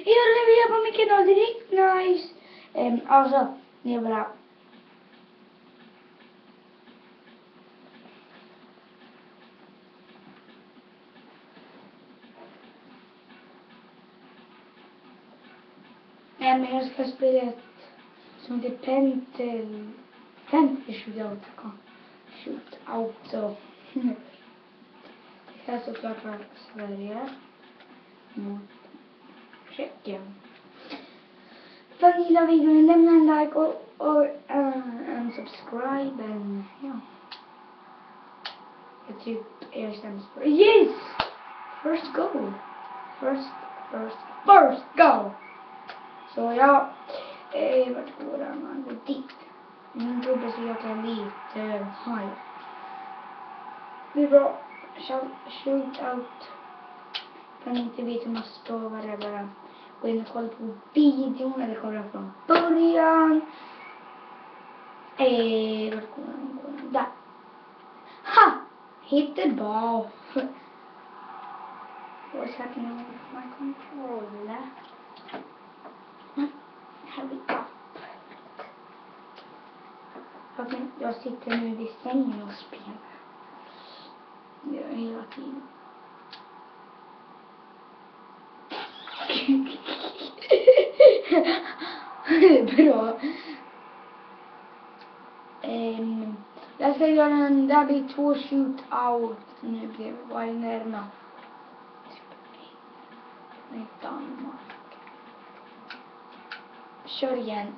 Jag lever på min kanal, det är riktigt nice. Alltså, ni är bra. Nej, men jag ska spela ett som heter Pentel Shootout. Så. Det här är såklart var Sverige mot Tjeckien. För ni gillar videon, lämna en like och en subscribe. And, ja. Jag typ är sämst på. Yes! First goal. First goal. Så ja, vart går den? Man går dit. Min gubbe ser att jag är lite high. Det är bra. Shootout. Kan inte vet hur man stavar det, bara gå in och kolla på videon eller kolla från början. Vart går den? Där. Ha! Hit the ball. What's happening with my controller? Hurry up. Jag sitter nu vid sängen och spelar. Det gör jag hela tiden. Bra. Jag ska göra en, där blir 2 shootout nu. Vad är närmast? Nej, Danmark. Kör igen.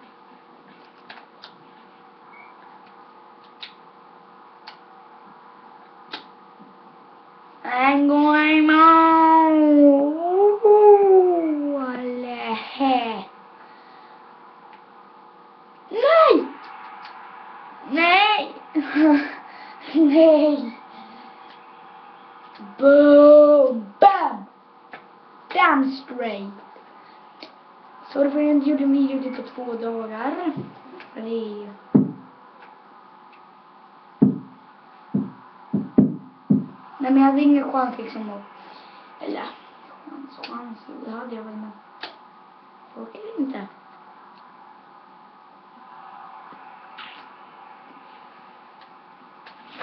I'm going on. Nej! Nej! Nej! Boom! Bam! Bam straight! Så det var jag inte gjorde en video på 2 dagar. För det är ju... Nej, men jag hade ingen chans liksom att... Eller... Chans, det hade jag väl, men... Jag orkar inte.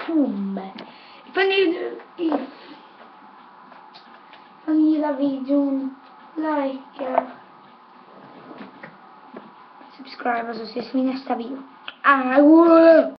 Boom! Ifall ni gillar videon, like, subscribe, och så ses vi i nästa video.